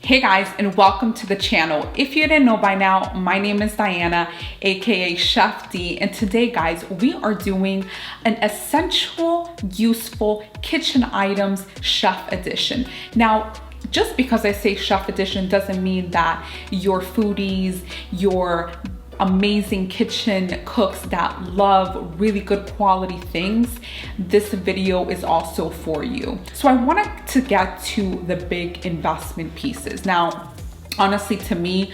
Hey guys, and welcome to the channel. If you didn't know by now, my name is Diana, aka Chef D, and today guys, we are doing an essential, useful kitchen items chef edition. Now, just because I say chef edition doesn't mean that your foodies, your amazing kitchen cooks that love really good quality things, this video is also for you. So I wanted to get to the big investment pieces. Now, honestly, to me,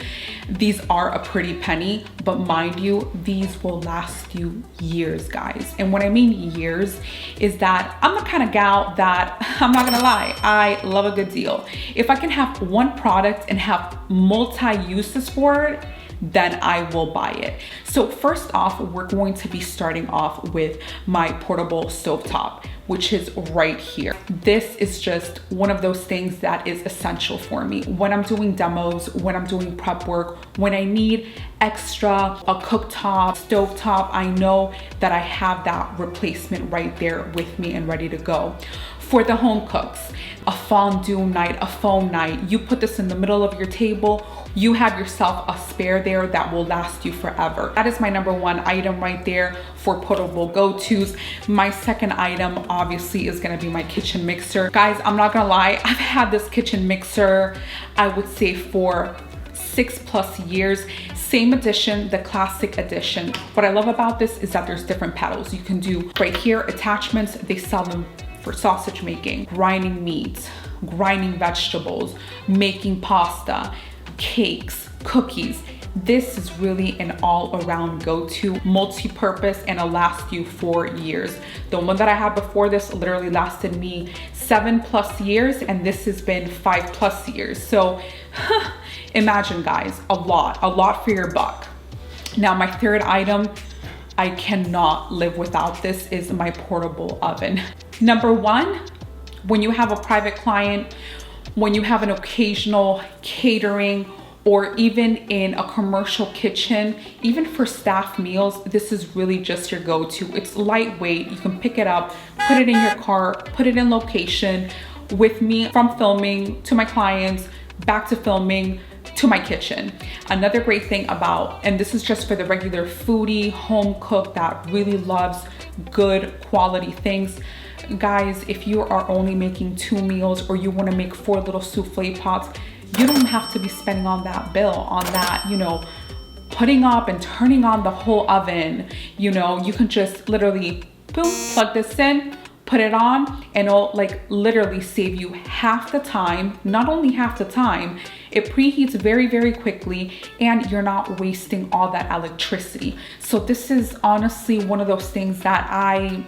these are a pretty penny, but mind you, these will last you years, guys. And what I mean years is that I'm the kind of gal that, I'm not gonna lie, I love a good deal. If I can have one product and have multi-uses for it, then I will buy it. So first off, we're going to be starting off with my portable stovetop, which is right here. This is just one of those things that is essential for me. When I'm doing demos, when I'm doing prep work, when I need extra, a cooktop, stovetop, I know that I have that replacement right there with me and ready to go. For the home cooks, a fondue night, a foam night, you put this in the middle of your table, you have yourself a spare there that will last you forever. That is my number one item right there for portable go-tos. My second item obviously is gonna be my kitchen mixer. Guys, I'm not gonna lie, I've had this kitchen mixer, I would say for 6+ years. Same edition, the classic edition. What I love about this is that there's different pedals. You can do right here, attachments, they sell them for sausage making, grinding meats, grinding vegetables, making pasta, cakes, cookies. This is really an all-around go-to, multi-purpose, and it'll last you for years. The one that I had before this literally lasted me 7+ years, and this has been 5+ years. So imagine guys, a lot for your buck. Now my third item, I cannot live without this, is my portable oven. Number one, when you have a private client, when you have an occasional catering, or even in a commercial kitchen, even for staff meals, this is really just your go-to. It's lightweight, you can pick it up, put it in your car, put it in location with me from filming to my clients, back to filming, to my kitchen. Another great thing about, and this is just for the regular foodie, home cook that really loves good quality things. Guys, if you are only making 2 meals or you want to make 4 little souffle pots, you don't have to be spending on that bill, on that, you know, putting up and turning on the whole oven. You know, you can just literally, boom, plug this in, put it on, and it'll like literally save you half the time. Not only half the time, it preheats very, very quickly, and you're not wasting all that electricity. So this is honestly one of those things that I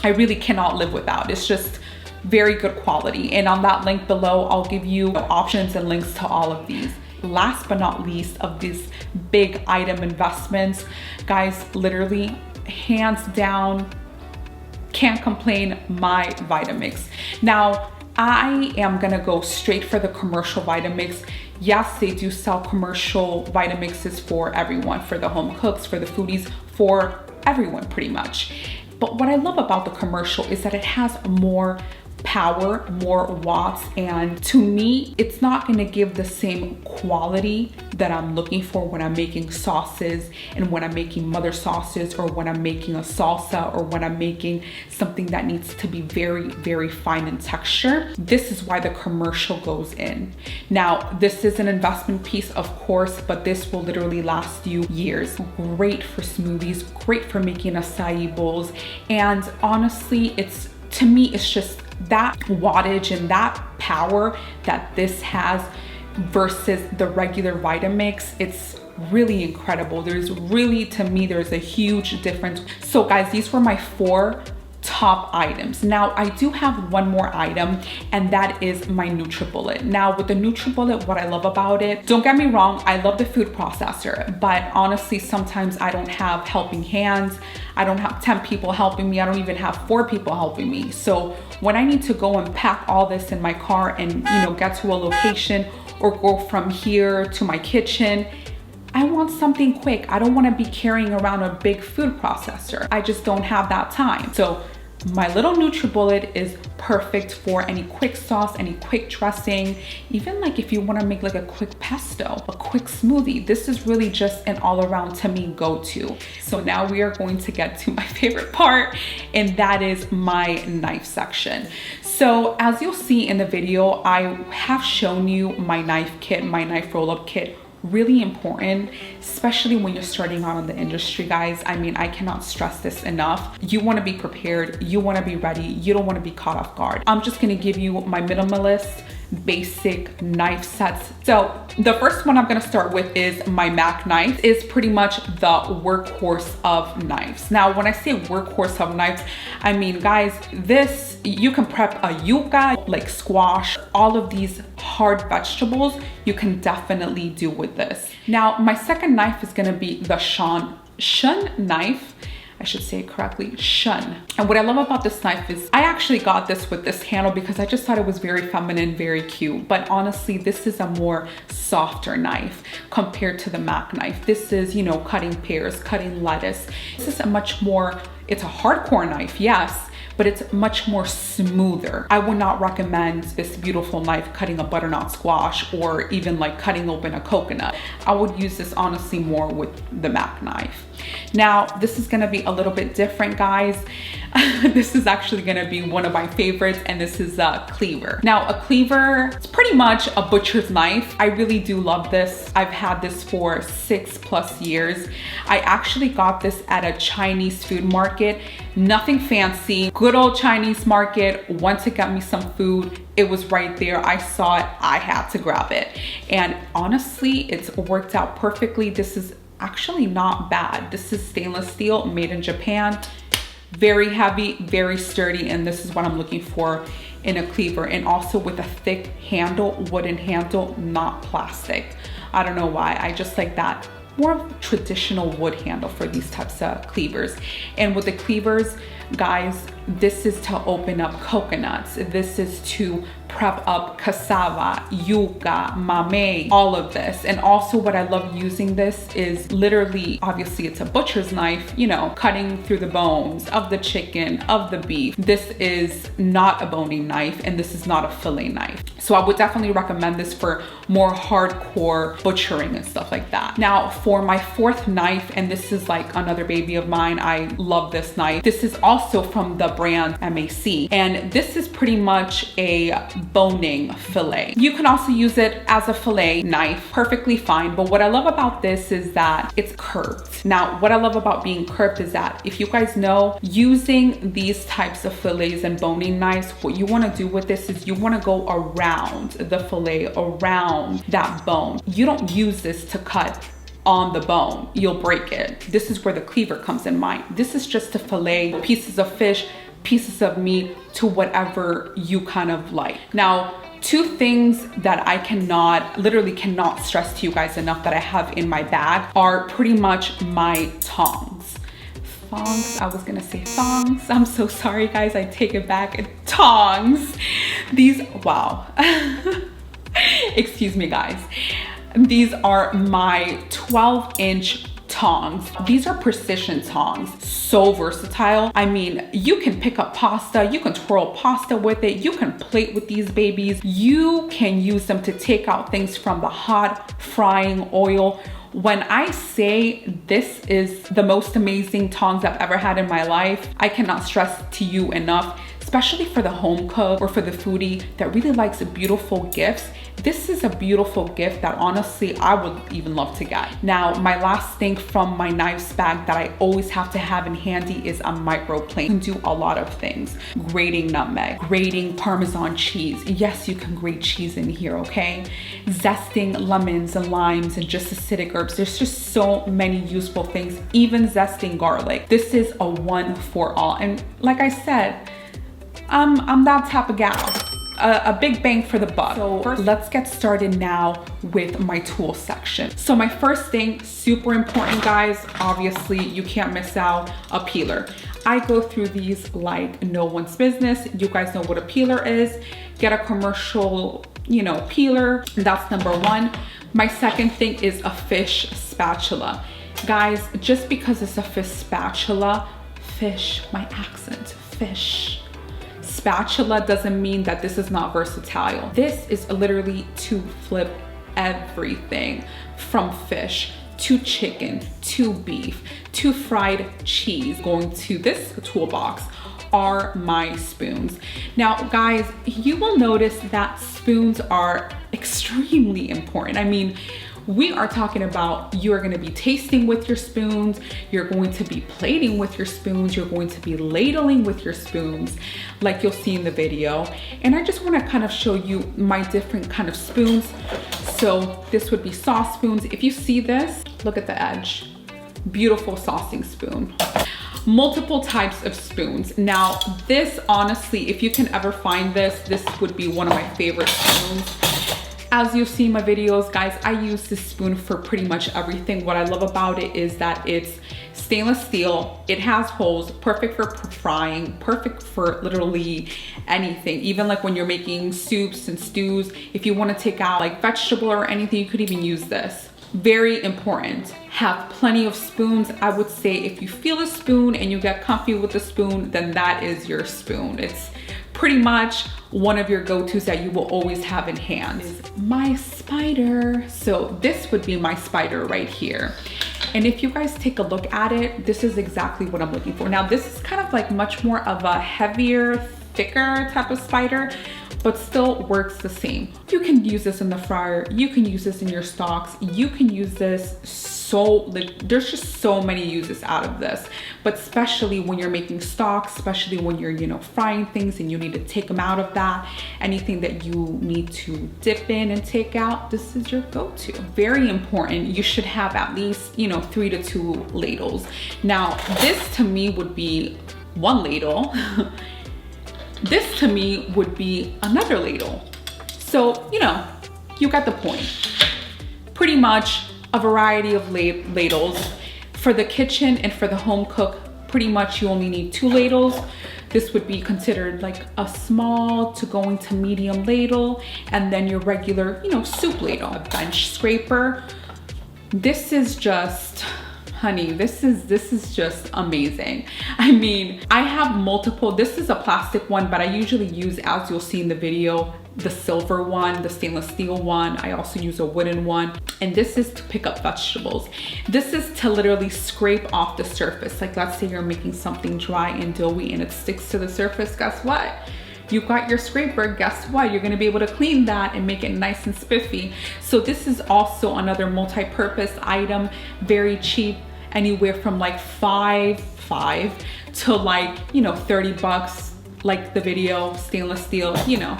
really cannot live without. It's just very good quality. And on that link below, I'll give you options and links to all of these. Last but not least of these big item investments, guys, literally hands down, can't complain, my Vitamix. Now, I am gonna go straight for the commercial Vitamix. Yes, they do sell commercial Vitamixes for everyone, for the home cooks, for the foodies, for everyone pretty much. But what I love about the commercial is that it has more power, more watts, and to me, it's not gonna give the same quality that I'm looking for when I'm making sauces and when I'm making mother sauces or when I'm making a salsa or when I'm making something that needs to be very, very fine in texture. This is why the commercial goes in. Now, this is an investment piece, of course, but this will literally last you years. Great for smoothies, great for making acai bowls, and honestly, to me, it's just that wattage and that power that this has versus the regular Vitamix. It's really incredible. There's really, to me, there's a huge difference. So guys, these were my 4 top items. Now I do have one more item, and that is my NutriBullet. Now with the NutriBullet, what I love about it, don't get me wrong, I love the food processor, but honestly, sometimes I don't have helping hands. I don't have 10 people helping me. I don't even have 4 people helping me. So when I need to go and pack all this in my car and, you know, get to a location or go from here to my kitchen, I want something quick. I don't want to be carrying around a big food processor. I just don't have that time. So My little NutriBullet is perfect for any quick sauce, any quick dressing, even like if you want to make like a quick pesto, a quick smoothie. This is really just an all around, to me, go-to. So now we are going to get to my favorite part, and that is my knife section. So as you'll see in the video, I have shown you my knife kit, my knife roll-up kit. Really important, especially when you're starting out in the industry, guys. I mean, I cannot stress this enough. You want to be prepared, you want to be ready, you don't want to be caught off guard. I'm just going to give you my minimalist basic knife sets. So the first one I'm going to start with is my Mac knife. Is pretty much the workhorse of knives. Now when I say workhorse of knives, I mean, guys, this, you can prep a yuca, like squash, all of these hard vegetables you can definitely do with this. Now my second knife is going to be the shun knife. I should say it correctly, shun. And what I love about this knife is I actually got this with this handle because I just thought it was very feminine, very cute. But honestly, this is a more softer knife compared to the Mac knife. This is, you know, cutting pears, cutting lettuce. This is a much more, it's a hardcore knife, yes, but it's much more smoother. I would not recommend this beautiful knife cutting a butternut squash or even like cutting open a coconut. I would use this honestly more with the Mac knife. Now, this is gonna be a little bit different, guys. This is actually gonna be one of my favorites, and this is a cleaver. Now, a cleaver, it's pretty much a butcher's knife. I really do love this. I've had this for 6+ years. I actually got this at a Chinese food market. Nothing fancy, good old Chinese market. Went to get me some food. It was right there. I saw it, I had to grab it. And honestly, it's worked out perfectly. This is actually not bad. This is stainless steel, made in Japan. Very heavy, very sturdy, and this is what I'm looking for in a cleaver. And also with a thick handle, wooden handle, not plastic. I don't know why, I just like that more traditional wood handle for these types of cleavers. And with the cleavers, guys, this is to open up coconuts. This is to prep up cassava, yuca, mamey, all of this. And also what I love using this is literally, obviously it's a butcher's knife, you know, cutting through the bones of the chicken, of the beef. This is not a boning knife, and this is not a fillet knife. So I would definitely recommend this for more hardcore butchering and stuff like that. Now for my fourth knife, and this is like another baby of mine, I love this knife. This is also from the brand MAC, and this is pretty much a boning fillet. You can also use it as a fillet knife, perfectly fine. But what I love about this is that it's curved. Now, what I love about being curved is that, if you guys know, using these types of fillets and boning knives, what you want to do with this is you want to go around the fillet, around that bone. You don't use this to cut on the bone, you'll break it. This is where the cleaver comes in mind. This is just to fillet pieces of fish, pieces of meat, to whatever you kind of like. Now, two things that I literally cannot stress to you guys enough that I have in my bag are pretty much my tongs. Thongs, I was gonna say thongs. I'm so sorry, guys, I take it back. Tongs. These, wow. Excuse me, guys. These are my 12-inch tongs. These are precision tongs, so versatile. I mean, you can pick up pasta, you can twirl pasta with it, you can plate with these babies, you can use them to take out things from the hot frying oil. When I say this is the most amazing tongs I've ever had in my life, I cannot stress to you enough, especially for the home cook or for the foodie that really likes beautiful gifts. This is a beautiful gift that honestly I would even love to get. Now, my last thing from my knives bag that I always have to have in handy is a microplane. You can do a lot of things. Grating nutmeg, grating Parmesan cheese. Yes, you can grate cheese in here, okay? Zesting lemons and limes and just acidic herbs. There's just so many useful things, even zesting garlic. This is a one for all. And like I said, I'm that type of gal. A big bang for the buck. So first, let's get started now with my tool section. So my first thing, super important, guys, obviously you can't miss out a peeler. I go through these like no one's business. You guys know what a peeler is. Get a commercial, you know, peeler. That's number one. My second thing is a fish spatula. Guys, just because it's a fish spatula, fish, my accent, fish. Spatula doesn't mean that this is not versatile. This is literally to flip everything from fish to chicken to beef to fried cheese. Going to this toolbox are my spoons. Now guys, you will notice that spoons are extremely important. I mean, we are talking about you're going to be tasting with your spoons, you're going to be plating with your spoons, you're going to be ladling with your spoons like you'll see in the video. And I just want to kind of show you my different kind of spoons. So this would be sauce spoons. If you see this, look at the edge. Beautiful saucing spoon. Multiple types of spoons. Now this, honestly, if you can ever find this, this would be one of my favorite spoons. As you've seen my videos, guys, I use this spoon for pretty much everything. What I love about it is that it's stainless steel. It has holes, perfect for frying, perfect for literally anything. Even like when you're making soups and stews, if you want to take out like vegetable or anything, you could even use this. Very important. Have plenty of spoons. I would say if you feel a spoon and you get comfy with the spoon, then that is your spoon. It's pretty much one of your go-tos that you will always have in hand. Is my spider. So this would be my spider right here. And if you guys take a look at it, this is exactly what I'm looking for. Now this is kind of like much more of a heavier, thicker type of spider, but still works the same. You can use this in the fryer. You can use this in your stocks. You can use this there's just so many uses out of this, but especially when you're making stocks, especially when you're, you know, frying things and you need to take them out of that, anything that you need to dip in and take out, this is your go-to. Very important. You should have at least, you know, 3 to 2 ladles. Now, this to me would be 1 ladle. This to me would be another ladle. So, you know, you got the point. Pretty much a variety of ladles. For the kitchen and for the home cook, pretty much you only need 2 ladles. This would be considered like a small to going to medium ladle, and then your regular, you know, soup ladle. A bench scraper. This is just, honey, this is just amazing. I mean, I have multiple. This is a plastic one, but I usually use, as you'll see in the video, the silver one, the stainless steel one. I also use a wooden one. And this is to pick up vegetables. This is to literally scrape off the surface. Like let's say you're making something dry and doughy and it sticks to the surface. Guess what? You've got your scraper. Guess what? You're gonna be able to clean that and make it nice and spiffy. So this is also another multi-purpose item, very cheap, anywhere from like five to like, you know, 30 bucks, like the video, stainless steel, you know,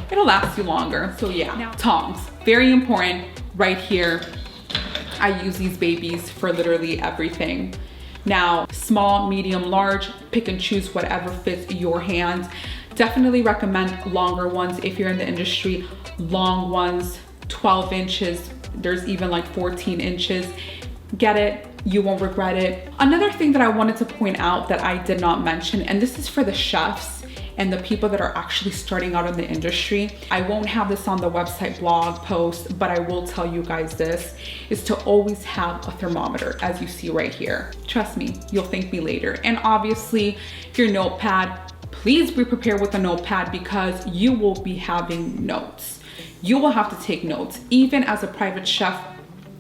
it'll last you longer. So yeah, now, tongs, very important right here. I use these babies for literally everything. Now, small, medium, large, pick and choose whatever fits your hands. Definitely recommend longer ones if you're in the industry. Long ones, 12 inches. There's even like 14 inches. Get it, you won't regret it. Another thing that I wanted to point out that I did not mention, and this is for the chefs and the people that are actually starting out in the industry. I won't have this on the website blog post, but I will tell you guys this, is to always have a thermometer, as you see right here. Trust me, you'll thank me later. And obviously your notepad, please be prepared with a notepad because you will be having notes. You will have to take notes. Even as a private chef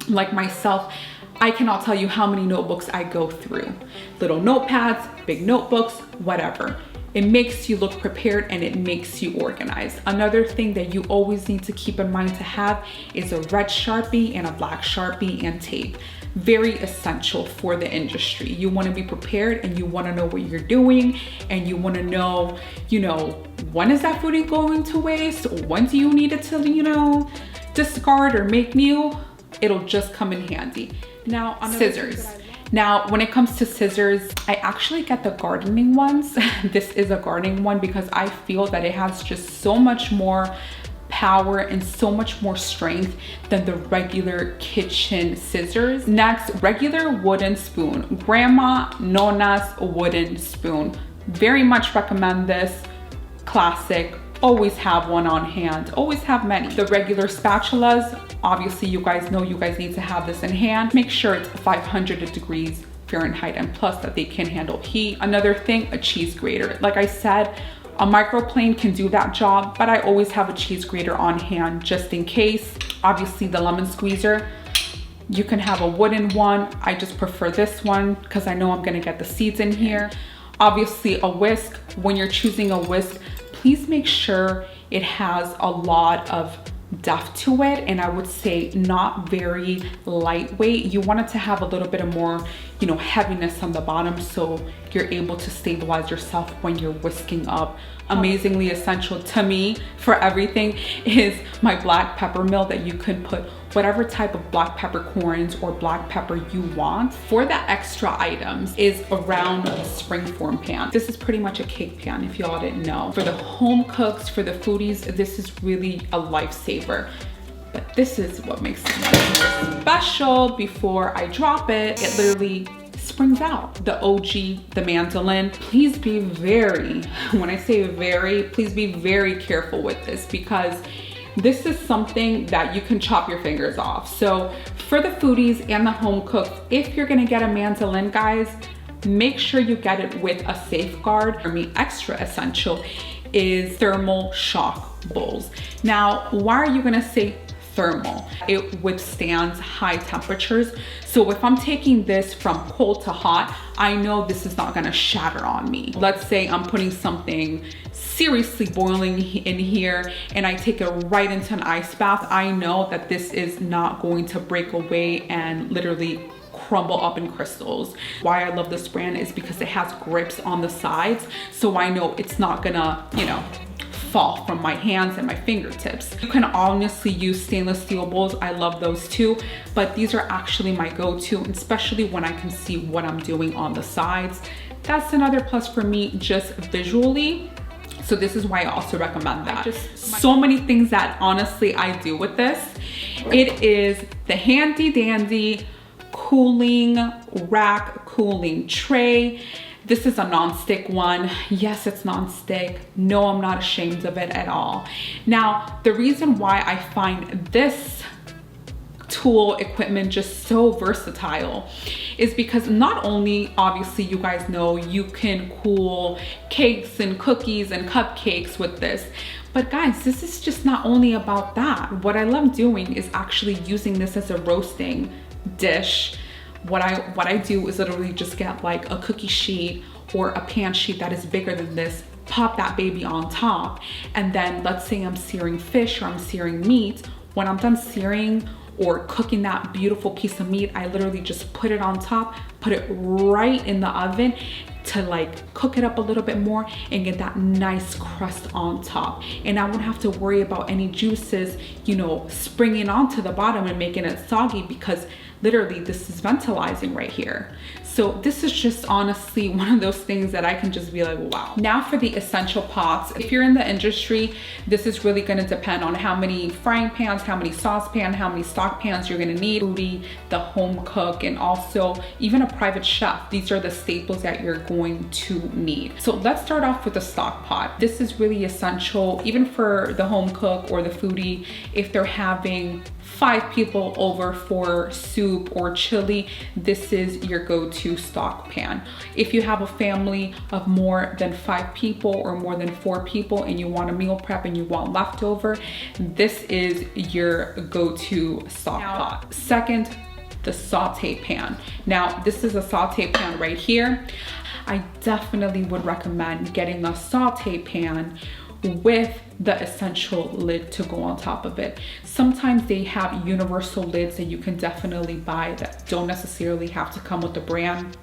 like myself, I cannot tell you how many notebooks I go through. Little notepads, big notebooks, whatever. It makes you look prepared and it makes you organized. Another thing that you always need to keep in mind to have is a red Sharpie and a black Sharpie and tape. Very essential for the industry. You want to be prepared and you want to know what you're doing, and you want to know, you know, when is that foodie going to waste? When do you need it to, you know, discard or make new? It'll just come in handy. Now, scissors. Now, when it comes to scissors, I actually get the gardening ones. This is a gardening one because I feel that it has just so much more power and so much more strength than the regular kitchen scissors. Next, regular wooden spoon. Grandma Nona's wooden spoon. Very much recommend this. Classic. Always have one on hand. Always have many. The regular spatulas, obviously you guys know you guys need to have this in hand. Make sure it's 500 degrees Fahrenheit, and plus that they can handle heat. Another thing, a cheese grater. Like I said, a microplane can do that job, but I always have a cheese grater on hand just in case. Obviously the lemon squeezer, you can have a wooden one. I just prefer this one because I know I'm gonna get the seeds in here. Obviously a whisk. When you're choosing a whisk, please make sure it has a lot of depth to it, and I would say not very lightweight. You want it to have a little bit of more, you know, heaviness on the bottom so you're able to stabilize yourself when you're whisking up. Amazingly essential to me for everything is my black pepper mill, that you can put whatever type of black peppercorns or black pepper you want. For the extra items is around the springform pan. This is pretty much a cake pan if y'all didn't know. For the home cooks, for the foodies, this is really a lifesaver. But this is what makes it more special. Before I drop it, it literally springs out. The OG, the mandolin. Please be very, when I say very, please be very careful with this, because this is something that you can chop your fingers off. So for the foodies and the home cooks, if you're gonna get a mandolin, guys, make sure you get it with a safeguard. For me, extra essential is thermal shock bowls. Now, why are you gonna say thermal? It withstands high temperatures. So if I'm taking this from cold to hot, I know this is not gonna shatter on me. Let's say I'm putting something seriously boiling in here and I take it right into an ice bath. I know that this is not going to break away and literally crumble up in crystals. Why I love this brand is because it has grips on the sides. So I know it's not gonna, you know, fall from my hands and my fingertips. You can honestly use stainless steel bowls. I love those too, but these are actually my go-to, especially when I can see what I'm doing on the sides. That's another plus for me, just visually. So this is why I also recommend that. Just so many things that honestly I do with this. It is the handy dandy cooling rack, cooling tray. This is a non-stick one. Yes, it's non-stick. No, I'm not ashamed of it at all. Now, the reason why I find this tool equipment just so versatile is because not only, obviously, you guys know you can cool cakes and cookies and cupcakes with this, but guys, this is just not only about that. What I love doing is actually using this as a roasting dish. What I do is literally just get like a cookie sheet or a pan sheet that is bigger than this, pop that baby on top, and then let's say I'm searing fish or I'm searing meat. When I'm done searing or cooking that beautiful piece of meat, I literally just put it on top, put it right in the oven to like cook it up a little bit more and get that nice crust on top. And I won't have to worry about any juices, you know, springing onto the bottom and making it soggy, because literally this is ventilizing right here. So this is just honestly one of those things that I can just be like, wow. Now for the essential pots. If you're in the industry, this is really gonna depend on how many frying pans, how many saucepans, how many stock pans you're gonna need. Foodie, the home cook, and also even a private chef. These are the staples that you're going to need. So let's start off with the stock pot. This is really essential, even for the home cook or the foodie, if they're having 5 people over for soup or chili, this is your go-to stock pan. If you have a family of more than 5 people or more than 4 people and you want a meal prep and you want leftover, this is your go-to stock pot. Second, the saute pan. Now, this is a saute pan right here. I definitely would recommend getting a saute pan with the essential lid to go on top of it. Sometimes they have universal lids that you can definitely buy that don't necessarily have to come with the brand,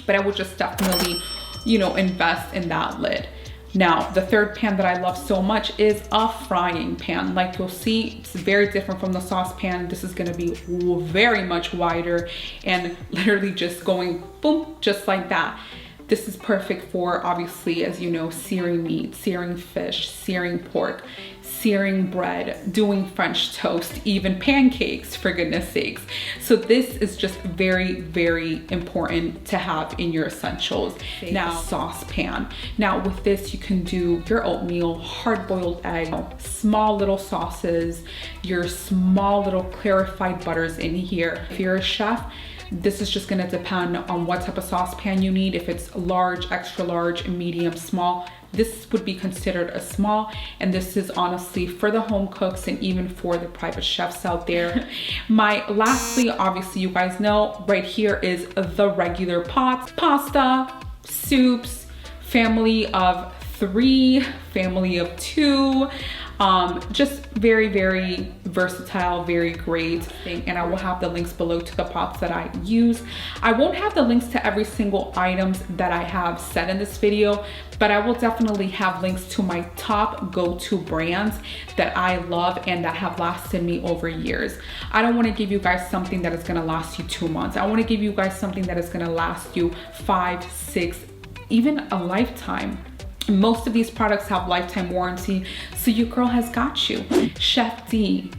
but I would just definitely, you know, invest in that lid. Now, the third pan that I love so much is a frying pan. Like you'll see, it's very different from the saucepan. This is gonna be very much wider and literally just going boom, just like that. This is perfect for, obviously, as you know, searing meat, searing fish, searing pork, searing bread, doing French toast, even pancakes, for goodness sakes. So this is just very, very important to have in your essentials. Now, saucepan. Now with this, you can do your oatmeal, hard-boiled egg, small little sauces, your small little clarified butters in here. If you're a chef, This is just gonna depend on what type of saucepan you need. If it's large, extra large, medium, small, this would be considered a small, and this is honestly for the home cooks and even for the private chefs out there. Lastly, obviously you guys know, right here is the regular pots, pasta, soups, family of 3, family of 2, just very, very versatile, very great thing. And I will have the links below to the pots that I use. I won't have the links to every single items that I have said in this video, but I will definitely have links to my top go-to brands that I love and that have lasted me over years. I don't want to give you guys something that is going to last you 2 months. I want to give you guys something that is going to last you 5, 6, even a lifetime. Most of these products have lifetime warranty, so your girl has got you. Chef D,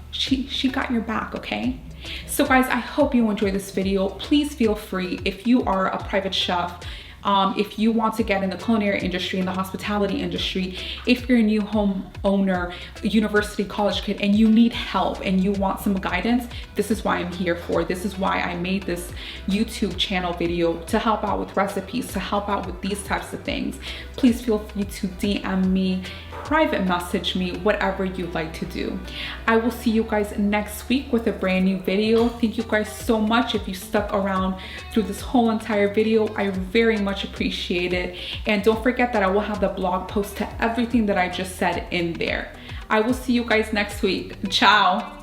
she got your back, okay? So guys, I hope you enjoyed this video. Please feel free, if you are a private chef, if you want to get in the culinary industry, in the hospitality industry, if you're a new home owner, university, college kid, and you need help and you want some guidance, this is why I'm here for. This is why I made this YouTube channel video, to help out with recipes, to help out with these types of things. Please feel free to DM me, private message me, whatever you'd like to do. I will see you guys next week with a brand new video. Thank you guys so much. If you stuck around through this whole entire video, I very much appreciate it. And don't forget that I will have the blog post to everything that I just said in there. I will see you guys next week. Ciao.